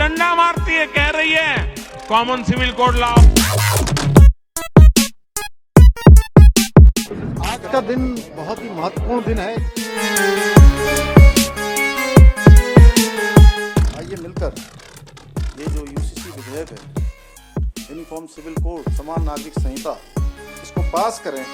डंडा मारती है, कह रही है कॉमन सिविल कोड लाओ। आज का दिन बहुत ही महत्वपूर्ण दिन है। आइए मिलकर ये जो यूसीसी विधेयक है, यूनिफॉर्म सिविल कोड, समान नागरिक संहिता, इसको पास करें।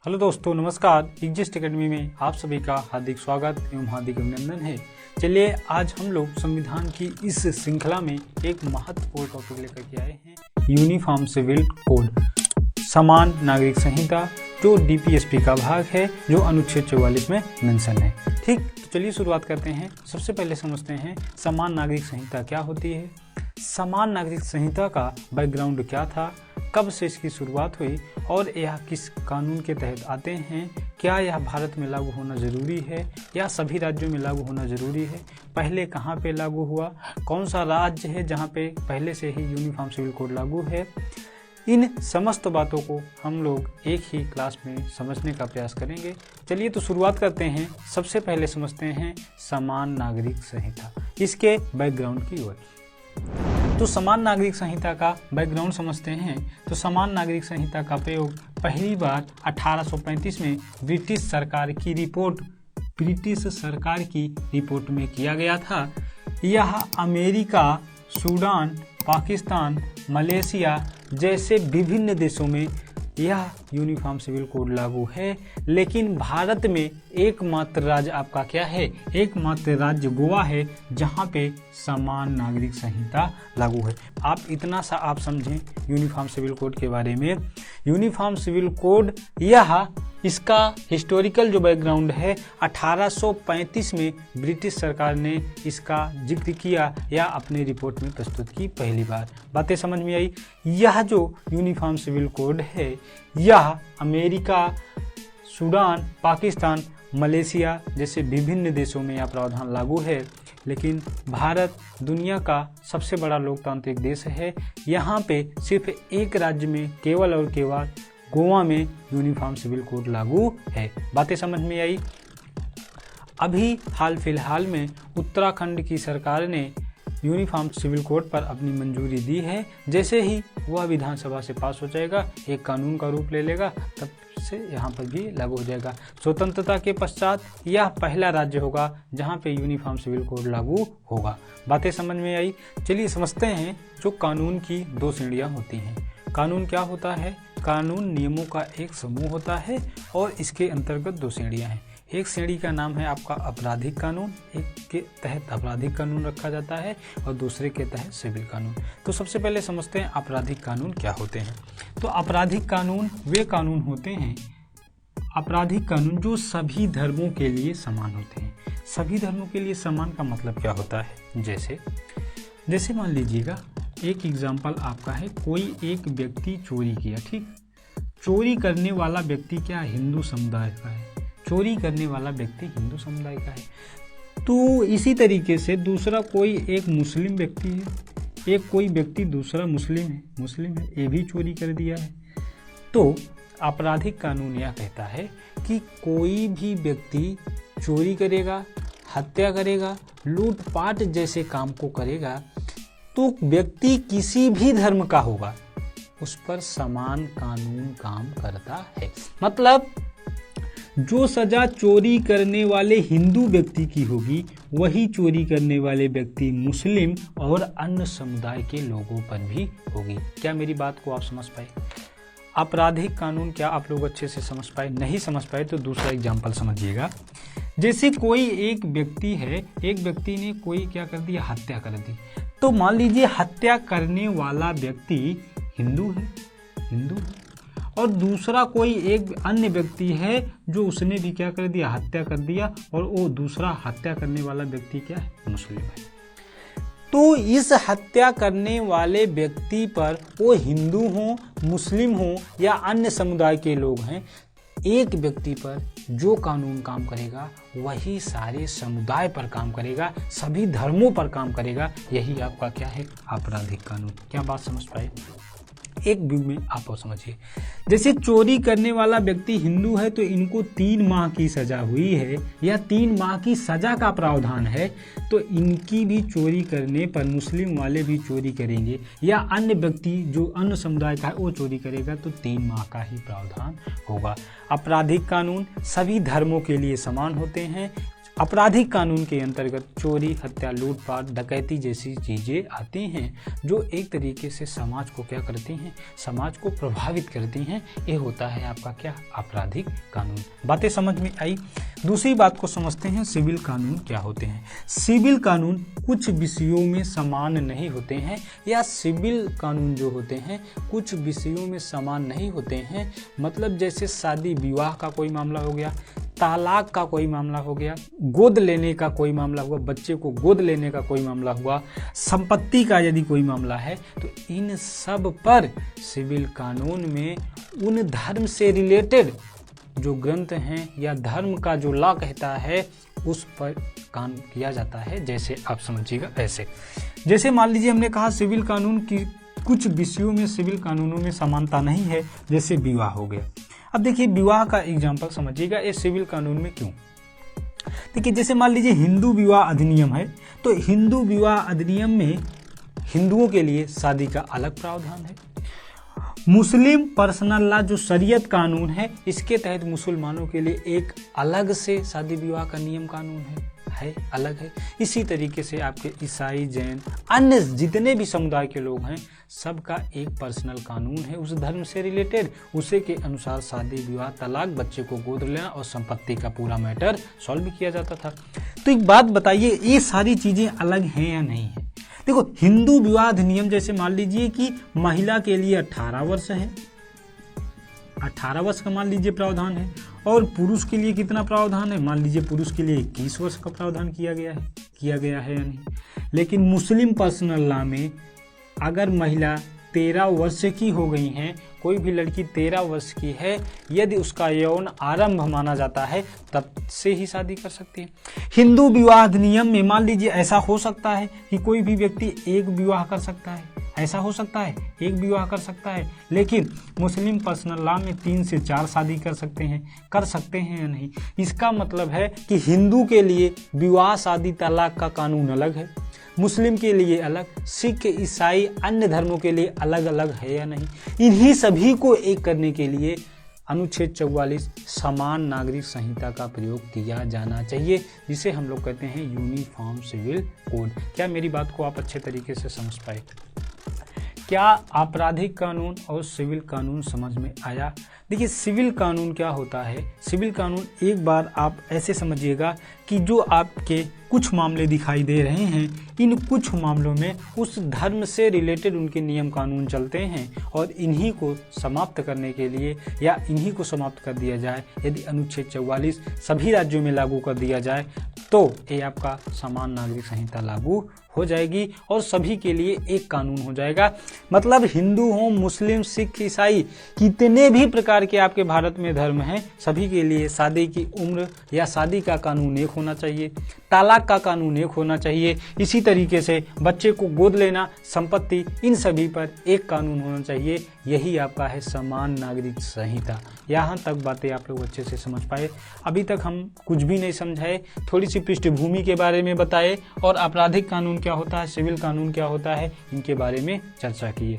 हेलो दोस्तों, नमस्कार। एग्जिस्ट एकेडमी में आप सभी का हार्दिक स्वागत एवं हार्दिक अभिनंदन है। चलिए आज हम लोग संविधान की इस श्रृंखला में एक महत्वपूर्ण टॉपिक लेकर के आए हैं, यूनिफॉर्म सिविल कोड, समान नागरिक संहिता, जो डीपीएसपी का भाग है, जो अनुच्छेद 44 में मेंशन है। ठीक, तो चलिए शुरुआत करते हैं। सबसे पहले समझते हैं समान नागरिक संहिता क्या होती है, समान नागरिक संहिता का बैकग्राउंड क्या था, कब से इसकी शुरुआत हुई और यह किस कानून के तहत आते हैं, क्या यह भारत में लागू होना ज़रूरी है या सभी राज्यों में लागू होना ज़रूरी है, पहले कहाँ पे लागू हुआ, कौन सा राज्य है जहाँ पे पहले से ही यूनिफॉर्म सिविल कोड लागू है। इन समस्त बातों को हम लोग एक ही क्लास में समझने का प्रयास करेंगे। चलिए तो शुरुआत करते हैं। सबसे पहले समझते हैं समान नागरिक संहिता, इसके बैकग्राउंड की ओर। तो समान नागरिक संहिता का बैकग्राउंड समझते हैं। तो समान नागरिक संहिता का प्रयोग पहली बार 1835 में ब्रिटिश सरकार की रिपोर्ट में किया गया था। यह अमेरिका, सूडान, पाकिस्तान, मलेशिया जैसे विभिन्न देशों में यह यूनिफॉर्म सिविल कोड लागू है, लेकिन भारत में एकमात्र राज्य आपका क्या है, एकमात्र राज्य गोवा है जहां पे समान नागरिक संहिता लागू है। आप इतना सा आप समझें यूनिफॉर्म सिविल कोड के बारे में। यूनिफॉर्म सिविल कोड यह इसका हिस्टोरिकल जो बैकग्राउंड है, 1835 में ब्रिटिश सरकार ने इसका जिक्र किया या अपने रिपोर्ट में प्रस्तुत की पहली बार। बातें समझ में आई। यह जो यूनिफॉर्म सिविल कोड है यह अमेरिका, सूडान, पाकिस्तान, मलेशिया जैसे विभिन्न देशों में यह प्रावधान लागू है, लेकिन भारत दुनिया का सबसे बड़ा लोकतांत्रिक देश है। यहाँ पे सिर्फ एक राज्य में केवल और केवल गोवा में यूनिफॉर्म सिविल कोड लागू है। बातें समझ में आई। अभी हाल फिलहाल में उत्तराखंड की सरकार ने यूनिफॉर्म सिविल कोड पर अपनी मंजूरी दी है। जैसे ही वह विधानसभा से पास हो जाएगा, एक कानून का रूप ले लेगा, तब से यहाँ पर भी लागू हो जाएगा। स्वतंत्रता के पश्चात यह पहला राज्य होगा जहाँ पे यूनिफॉर्म सिविल कोड लागू होगा। बातें समझ में आई। चलिए समझते हैं जो कानून की दो श्रेणियाँ होती हैं। कानून क्या होता है? कानून नियमों का एक समूह होता है और इसके अंतर्गत दो श्रेणियाँ हैं। एक श्रेणी का नाम है आपका आपराधिक कानून, एक के तहत आपराधिक कानून रखा जाता है और दूसरे के तहत सिविल कानून। तो सबसे पहले समझते हैं आपराधिक कानून क्या होते हैं। तो आपराधिक कानून वे कानून होते हैं, आपराधिक कानून जो सभी धर्मों के लिए समान होते हैं। सभी धर्मों के लिए समान का मतलब क्या होता है? जैसे मान लीजिएगा, एक एग्जाम्पल आपका है, कोई एक व्यक्ति चोरी किया। ठीक, चोरी करने वाला व्यक्ति क्या हिंदू समुदाय का है, चोरी करने वाला व्यक्ति हिंदू समुदाय का है। तो इसी तरीके से दूसरा कोई एक मुस्लिम व्यक्ति है, एक कोई व्यक्ति दूसरा मुस्लिम है, ये भी चोरी कर दिया है। तो आपराधिक कानून यह कहता है कि कोई भी व्यक्ति चोरी करेगा, हत्या करेगा, लूटपाट जैसे काम को करेगा, तो व्यक्ति किसी भी धर्म का होगा, उस पर समान कानून काम करता है। मतलब जो सजा चोरी करने वाले हिंदू व्यक्ति की होगी, वही चोरी करने वाले व्यक्ति मुस्लिम और अन्य समुदाय के लोगों पर भी होगी। क्या मेरी बात को आप समझ पाए? आपराधिक कानून क्या आप लोग अच्छे से समझ पाए? नहीं समझ पाए तो दूसरा एग्जाम्पल समझिएगा। जैसे कोई एक व्यक्ति है, एक व्यक्ति ने कोई क्या कर दिया, हत्या कर दी। तो मान लीजिए हत्या करने वाला व्यक्ति हिंदू है और दूसरा कोई एक अन्य व्यक्ति है जो उसने भी क्या कर दिया, हत्या कर दिया, और वो दूसरा हत्या करने वाला व्यक्ति क्या है, मुस्लिम है। तो इस हत्या करने वाले व्यक्ति पर वो हिंदू हो, मुस्लिम हो या अन्य समुदाय के लोग हैं, एक व्यक्ति पर जो कानून काम करेगा वही सारे समुदाय पर काम करेगा, सभी धर्मों पर काम करेगा। यही आपका क्या है, आपराधिक कानून। क्या बात समझ पाए? एक व्यू में आप और समझिए। जैसे चोरी करने वाला व्यक्ति हिंदू है तो इनको 3 माह की सजा हुई है या 3 माह की सजा का प्रावधान है, तो इनकी भी चोरी करने पर मुस्लिम वाले भी चोरी करेंगे या अन्य व्यक्ति जो अन्य समुदाय का है वो चोरी करेगा तो 3 माह का ही प्रावधान होगा। आपराधिक कानून सभी धर्मों के लिए समान होते हैं। आपराधिक कानून के अंतर्गत चोरी, हत्या, लूटपाट, डकैती जैसी चीज़ें आती हैं जो एक तरीके से समाज को क्या करती हैं, समाज को प्रभावित करती हैं। ये होता है आपका क्या, आपराधिक कानून। बातें समझ में आई। दूसरी बात को समझते हैं, सिविल कानून क्या होते हैं। सिविल कानून कुछ विषयों में समान नहीं होते हैं या सिविल कानून जो होते हैं कुछ विषयों में समान नहीं होते हैं। मतलब जैसे शादी विवाह का कोई मामला हो गया, तालाक का कोई मामला हो गया, गोद लेने का कोई मामला हुआ, बच्चे को गोद लेने का कोई मामला हुआ, संपत्ति का यदि कोई मामला है, तो इन सब पर सिविल कानून में उन धर्म से रिलेटेड जो ग्रंथ हैं या धर्म का जो लॉ कहता है उस पर काम किया जाता है। जैसे आप समझिएगा ऐसे, जैसे मान लीजिए हमने कहा सिविल कानून की कुछ विषयों में सिविल कानूनों में समानता नहीं है, जैसे विवाह हो गया। अब देखिए विवाह का एग्जाम्पल समझिएगा, ये सिविल कानून में क्यों। देखिए जैसे मान लीजिए हिंदू विवाह अधिनियम है, तो हिंदू विवाह अधिनियम में हिंदुओं के लिए शादी का अलग प्रावधान है। मुस्लिम पर्सनल लॉ जो शरीयत कानून है, इसके तहत मुसलमानों के लिए एक अलग से शादी विवाह का नियम कानून है अलग है। इसी तरीके से आपके ईसाई, जैन, अन्य जितने भी समुदाय के लोग हैं सबका एक पर्सनल कानून है उस धर्म से रिलेटेड। उसे के अनुसार शादी विवाह, तलाक, बच्चे को गोद लेना और संपत्ति का पूरा मैटर सॉल्व किया जाता था। तो एक बात बताइए, ये सारी चीजें अलग हैं या नहीं है। देखो हिंदू विवाह अधिनियम जैसे मान लीजिए कि महिला के लिए 18 वर्ष है, 18 वर्ष का मान लीजिए प्रावधान है, और पुरुष के लिए कितना प्रावधान है, मान लीजिए पुरुष के लिए 21 वर्ष का प्रावधान किया गया है या नहीं। लेकिन मुस्लिम पर्सनल लॉ में अगर महिला 13 वर्ष की हो गई हैं, कोई भी लड़की 13 वर्ष की है, यदि उसका यौन आरंभ माना जाता है तब से ही शादी कर सकती है। हिंदू विवाह अधिनियम में मान लीजिए ऐसा हो सकता है कि कोई भी व्यक्ति एक विवाह कर सकता है, ऐसा हो सकता है एक विवाह कर सकता है। लेकिन मुस्लिम पर्सनल लॉ में 3 से 4 शादी कर सकते हैं या नहीं। इसका मतलब है कि हिंदू के लिए विवाह, शादी, तलाक का कानून अलग है, मुस्लिम के लिए अलग, सिख, ईसाई, अन्य धर्मों के लिए अलग अलग है या नहीं। इन्हीं सभी को एक करने के लिए अनुच्छेद 44 समान नागरिक संहिता का प्रयोग किया जाना चाहिए, जिसे हम लोग कहते हैं यूनिफॉर्म सिविल कोड। क्या मेरी बात को आप अच्छे तरीके से समझ पाए? क्या आपराधिक कानून और सिविल कानून समझ में आया? देखिए सिविल कानून क्या होता है। सिविल कानून एक बार आप ऐसे समझिएगा कि जो आपके कुछ मामले दिखाई दे रहे हैं, इन कुछ मामलों में उस धर्म से रिलेटेड उनके नियम कानून चलते हैं, और इन्हीं को समाप्त करने के लिए या इन्हीं को समाप्त कर दिया जाए, यदि अनुच्छेद 44 सभी राज्यों में लागू कर दिया जाए तो ये आपका समान नागरिक संहिता लागू हो जाएगी और सभी के लिए एक कानून हो जाएगा। मतलब हिंदू हो, मुस्लिम, सिख, ईसाई, कितने भी प्रकार के आपके भारत में धर्म हैं, सभी के लिए शादी की उम्र या शादी का कानून एक होना चाहिए, तालाक का कानून एक होना चाहिए। इसी तरीके से बच्चे को गोद लेना, संपत्ति, इन सभी पर एक कानून होना चाहिए। यही आपका है समान नागरिक संहिता। यहाँ तक बातें आप लोग अच्छे से समझ पाए। अभी तक हम कुछ भी नहीं समझाए, थोड़ी सी पृष्ठभूमि के बारे में बताए और आपराधिक कानून क्या होता है, सिविल कानून क्या होता है, इनके बारे में चर्चा किए।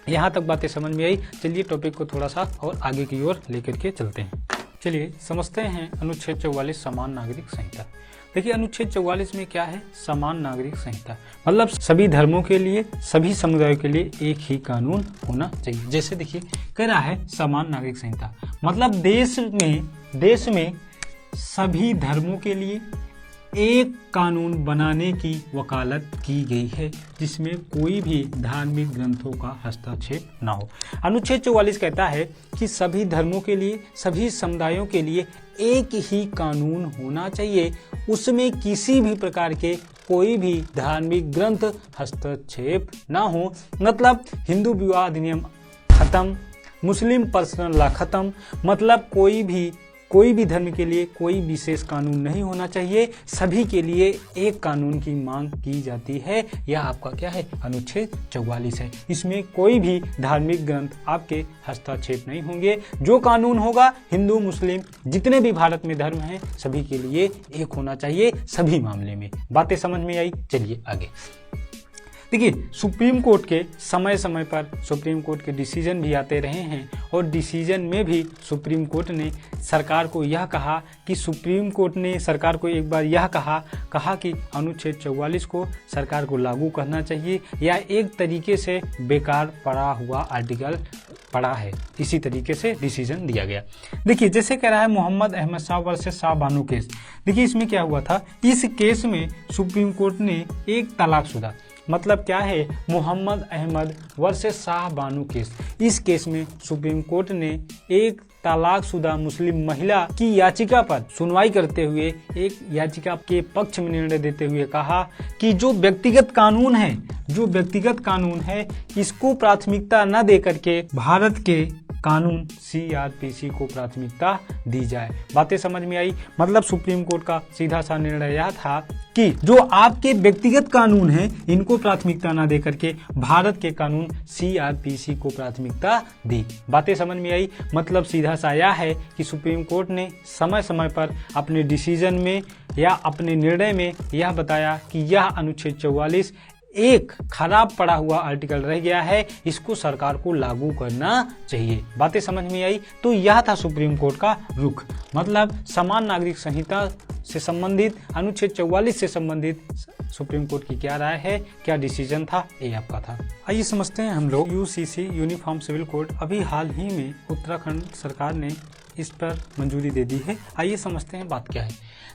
यहाँ तक बातें समझ में आई। चलिए टॉपिक को थोड़ा सा और आगे की ओर लेकर के चलते हैं। चलिए समझते हैं अनुच्छेद 44 समान नागरिक संहिता। देखिए अनुच्छेद 44 में क्या है, समान नागरिक संहिता मतलब सभी धर्मों के लिए, सभी समुदायों के लिए एक ही कानून होना चाहिए। जैसे देखिए कह रहा है समान नागरिक संहिता मतलब देश में सभी धर्मों के लिए एक कानून बनाने की वकालत की गई है, जिसमें कोई भी धार्मिक ग्रंथों का हस्तक्षेप न हो। अनुच्छेद 44 कहता है कि सभी धर्मों के लिए, सभी समुदायों के लिए एक ही कानून होना चाहिए, उसमें किसी भी प्रकार के कोई भी धार्मिक ग्रंथ हस्तक्षेप ना हो। मतलब हिंदू विवाह अधिनियम खत्म, मुस्लिम पर्सनल लॉ खत्म, मतलब कोई भी कोई भी धर्म के लिए कोई विशेष कानून नहीं होना चाहिए, सभी के लिए एक कानून की मांग की जाती है। यह आपका क्या है, अनुच्छेद 44 है। इसमें कोई भी धार्मिक ग्रंथ आपके हस्तक्षेप नहीं होंगे। जो कानून होगा हिंदू मुस्लिम जितने भी भारत में धर्म हैं सभी के लिए एक होना चाहिए सभी मामले में। बातें समझ में आई? चलिए आगे देखिए, सुप्रीम कोर्ट के समय समय पर सुप्रीम कोर्ट के डिसीजन भी आते रहे हैं और डिसीजन में भी सुप्रीम कोर्ट ने सरकार को यह कहा कि सुप्रीम कोर्ट ने सरकार को एक बार यह कहा कि अनुच्छेद 44 को सरकार को लागू करना चाहिए या एक तरीके से बेकार पड़ा हुआ आर्टिकल पड़ा है। इसी तरीके से डिसीजन दिया गया। देखिए जैसे कह रहा है मोहम्मद अहमद शाह वर्सेस शाह बानो केस। देखिए इसमें क्या हुआ था, इस केस में सुप्रीम कोर्ट ने एक तलाकशुदा, मतलब क्या है, मोहम्मद अहमद वर्सेस शाह बानो केस, इस केस में सुप्रीम कोर्ट ने एक तलाकशुदा मुस्लिम महिला की याचिका पर सुनवाई करते हुए एक याचिका के पक्ष में निर्णय देते हुए कहा कि जो व्यक्तिगत कानून है इसको प्राथमिकता न देकर के भारत के कानून CRPC को प्राथमिकता दी जाए। बातें समझ में आई? मतलब सुप्रीम कोर्ट का सीधा सा निर्णय यह था कि जो आपके व्यक्तिगत कानून हैं इनको प्राथमिकता ना देकर के भारत के कानून CRPC को प्राथमिकता दी। बातें समझ में आई? मतलब सीधा सा यह है कि सुप्रीम कोर्ट ने समय समय पर अपने डिसीजन में या अपने निर्णय में यह बताया कि यह अनुच्छेद 44 एक खराब पड़ा हुआ आर्टिकल रह गया है, इसको सरकार को लागू करना चाहिए। बातें समझ में आई? तो यह था सुप्रीम कोर्ट का रुख। मतलब समान नागरिक संहिता से संबंधित अनुच्छेद 44 से संबंधित सुप्रीम कोर्ट की क्या राय है, क्या डिसीजन था, ये आपका था। आइए समझते हैं हम लोग UCC यूनिफॉर्म सिविल कोड। अभी हाल ही में उत्तराखंड सरकार ने इस पर मंजूरी दे दी है। आइए समझते हैं बात क्या है।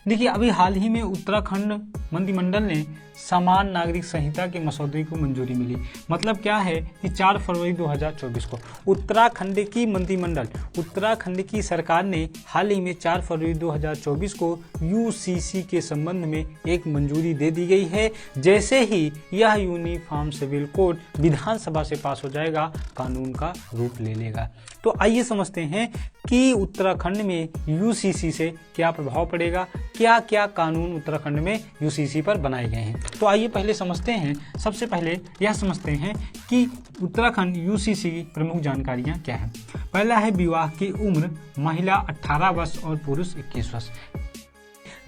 देखिए अभी हाल ही में उत्तराखंड मंत्रिमंडल ने समान नागरिक संहिता के मसौदे को मंजूरी मिली। मतलब क्या है कि 4 फरवरी 2024 को उत्तराखंड की मंत्रिमंडल, उत्तराखंड की सरकार ने हाल ही में 4 फरवरी 2024 को UCC के संबंध में एक मंजूरी दे दी गई है। जैसे ही यह यूनिफॉर्म सिविल कोड विधानसभा से पास हो जाएगा कानून का रूप ले लेगा। तो आइए समझते हैं कि उत्तराखंड में UCC से क्या प्रभाव पड़ेगा, क्या क्या कानून उत्तराखंड में UCC पर बनाए गए हैं। तो आइए पहले समझते हैं, सबसे पहले यह समझते हैं कि उत्तराखंड UCC की प्रमुख जानकारियां क्या हैं। पहला है विवाह की उम्र, महिला 18 वर्ष और पुरुष 21 वर्ष।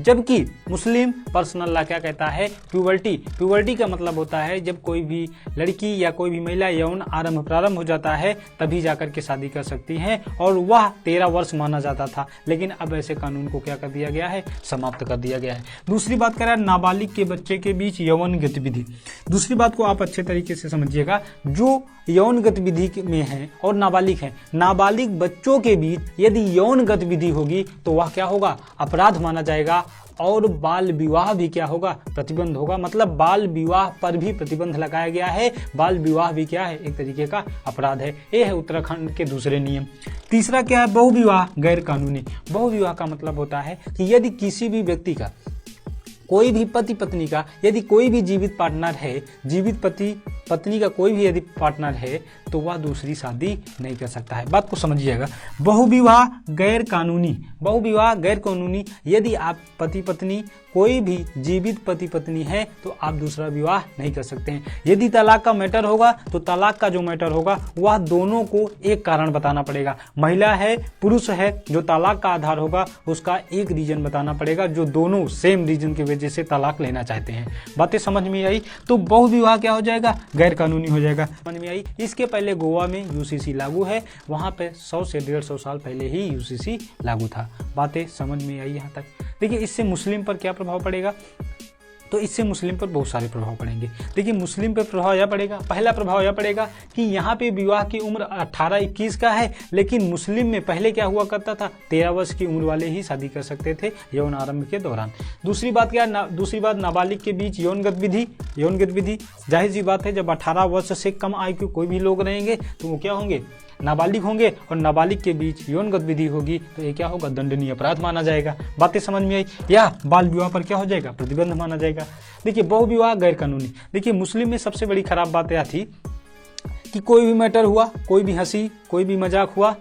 जबकि मुस्लिम पर्सनल लॉ क्या कहता है, प्यूबर्टी का मतलब होता है जब कोई भी लड़की या कोई भी महिला यौन प्रारंभ हो जाता है तभी जाकर के शादी कर सकती है, और वह 13 वर्ष माना जाता था। लेकिन अब ऐसे कानून को क्या कर दिया गया है, समाप्त कर दिया गया है। दूसरी बात कर रहा है नाबालिग के बच्चे के बीच यौन गतिविधि। दूसरी बात को आप अच्छे तरीके से समझिएगा, जो यौन गतिविधि में है और नाबालिग है, नाबालिग बच्चों के बीच यदि यौन गतिविधि होगी तो वह क्या होगा, अपराध माना जाएगा। और बाल विवाह भी क्या होगा, प्रतिबंध होगा। मतलब बाल विवाह पर भी प्रतिबंध लगाया गया है। बाल विवाह भी क्या है, एक तरीके का अपराध है। ये है उत्तराखंड के दूसरे नियम। तीसरा क्या है, बहुविवाह गैर कानूनी। बहुविवाह का मतलब होता है कि यदि किसी भी व्यक्ति का, कोई भी पति पत्नी का यदि कोई भी जीवित पार्टनर है, जीवित पति पत्नी का कोई भी यदि पार्टनर है तो वह दूसरी शादी नहीं कर सकता है। बात को समझिएगा। बहुविवाह गैर कानूनी, बहुविवाह गैर कानूनी, यदि आप पति पत्नी कोई भी जीवित पति पत्नी है तो आप दूसरा विवाह नहीं कर सकते हैं। यदि तलाक का मैटर होगा तो तलाक का जो मैटर होगा वह दोनों को एक कारण बताना पड़ेगा। महिला है पुरुष है, जो तलाक का आधार होगा उसका एक रीजन बताना पड़ेगा, जो दोनों सेम रीजन की वजह से तलाक लेना चाहते हैं। बातें समझ में आई? तो बहुविवाह क्या हो जाएगा, गैर कानूनी हो जाएगा। समझ में आई? इसके पहले गोवा में UCC लागू है, वहां पे 100 से 150 साल पहले ही UCC लागू था। बातें समझ में आई यहाँ तक? देखिए इससे मुस्लिम पर क्या प्रभाव पड़ेगा, तो इससे मुस्लिम पर बहुत सारे प्रभाव पड़ेंगे। देखिए मुस्लिम पर प्रभाव यह पड़ेगा, पहला प्रभाव यह पड़ेगा कि यहाँ पे विवाह की उम्र 18-21 का है, लेकिन मुस्लिम में पहले क्या हुआ करता था, 13 वर्ष की उम्र वाले ही शादी कर सकते थे यौन आरंभ के दौरान। दूसरी बात क्या, दूसरी बात नाबालिग के बीच यौन गतिविधि जाहिर सी बात है, जब 18 वर्ष से कम आयु के कोई भी लोग रहेंगे तो वो क्या होंगे, नाबालिग होंगे, और नाबालिग के बीच यौन गतिविधि होगी तो ये क्या होगा, दंडनीय अपराध माना जाएगा। बातें समझ में आई? या बाल विवाह पर क्या हो जाएगा, प्रतिबंध माना जाएगा। देखिए बहुविवाह गैर कानूनी। देखिए मुस्लिम में सबसे बड़ी खराब बात यह थी कि कोई भी मैटर हुआ, कोई भी हंसी, कोई भी मजाक हुआ,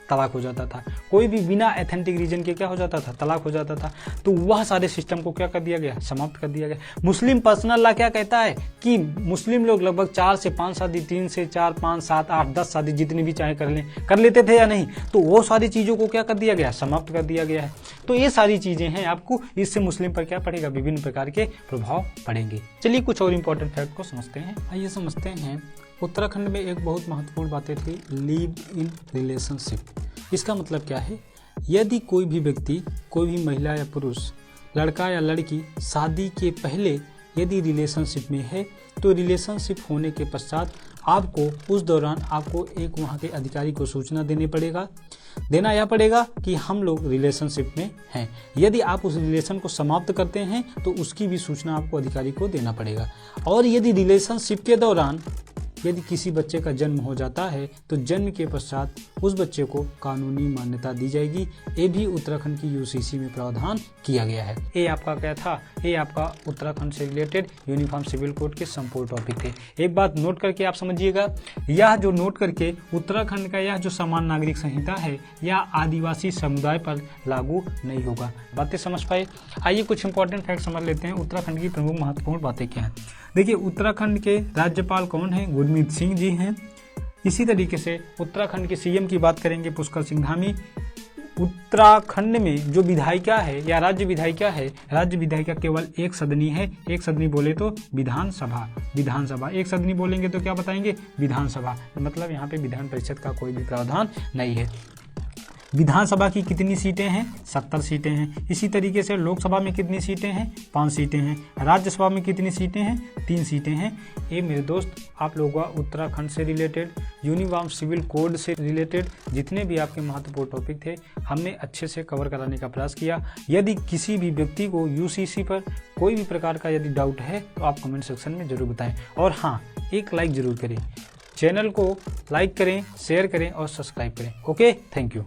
तलाक हो जाता था। कोई भी बिना एथेंटिक रीजन के क्या हो जाता था, तलाक हो जाता था। तो वह सारे सिस्टम को क्या कर दिया गया, समाप्त कर दिया गया। मुस्लिम पर्सनल लॉ क्या कहता है कि मुस्लिम लोग लगभग 4 से 5 शादी, 3 से 4, 5, 7, 8, 10 शादी जितनी भी चाहे कर लेते थे या नहीं, तो वो सारी चीज़ों को क्या कर दिया गया, समाप्त कर दिया गया है। तो ये सारी चीज़ें हैं, आपको इससे मुस्लिम पर क्या पड़ेगा, विभिन्न प्रकार के प्रभाव पड़ेंगे। चलिए कुछ और इंपॉर्टेंट फैक्ट को समझते हैं। आइए समझते हैं। उत्तराखंड में एक बहुत महत्वपूर्ण बातें थी, लिव इन रिलेशनशिप। इसका मतलब क्या है, यदि कोई भी व्यक्ति, कोई भी महिला या पुरुष, लड़का या लड़की शादी के पहले यदि रिलेशनशिप में है, तो रिलेशनशिप होने के पश्चात आपको उस दौरान आपको एक वहाँ के अधिकारी को सूचना देना यह पड़ेगा कि हम लोग रिलेशनशिप में हैं। यदि आप उस रिलेशन को समाप्त करते हैं तो उसकी भी सूचना आपको अधिकारी को देना पड़ेगा। और यदि रिलेशनशिप के दौरान यदि किसी बच्चे का जन्म हो जाता है तो जन्म के पश्चात उस बच्चे को कानूनी मान्यता दी जाएगी। ये भी उत्तराखंड की यूसीसी में प्रावधान किया गया है। ये आपका क्या था, ये आपका उत्तराखंड से रिलेटेड यूनिफॉर्म सिविल कोड के संपूर्ण टॉपिक थे। एक बात नोट करके आप समझिएगा, यह जो नोट करके उत्तराखंड का यह जो सामान्य नागरिक संहिता है यह आदिवासी समुदाय पर लागू नहीं होगा। बातें समझ पाए। आइए कुछ इंपॉर्टेंट फैक्ट समझ लेते हैं। उत्तराखंड की प्रमुख महत्वपूर्ण बातें क्या हैं। देखिए, उत्तराखंड के राज्यपाल कौन हैं, गुरमीत सिंह जी हैं। इसी तरीके से उत्तराखंड के सीएम की बात करेंगे, पुष्कर सिंह धामी। उत्तराखंड में जो विधायिका है या राज्य विधायिका है, राज्य विधायिका केवल एक सदनी है। एक सदनी बोले तो विधानसभा। एक सदनी बोलेंगे तो क्या बताएंगे, विधानसभा। मतलब यहाँ पे विधान परिषद का कोई भी प्रावधान नहीं है। विधानसभा की कितनी सीटें हैं, 70 सीटें हैं। इसी तरीके से लोकसभा में कितनी सीटें हैं, 5 सीटें हैं। राज्यसभा में कितनी सीटें हैं, 3 सीटें हैं। ये मेरे दोस्त आप लोगों का उत्तराखंड से रिलेटेड, यूनिफॉर्म सिविल कोड से रिलेटेड जितने भी आपके महत्वपूर्ण टॉपिक थे हमने अच्छे से कवर कराने का प्रयास किया। यदि किसी भी व्यक्ति को यूसीसी पर कोई भी प्रकार का यदि डाउट है तो आप कमेंट सेक्शन में ज़रूर बताएं। और हाँ, एक लाइक ज़रूर करें, चैनल को लाइक करें, शेयर करें और सब्सक्राइब करें। Okay, thank you.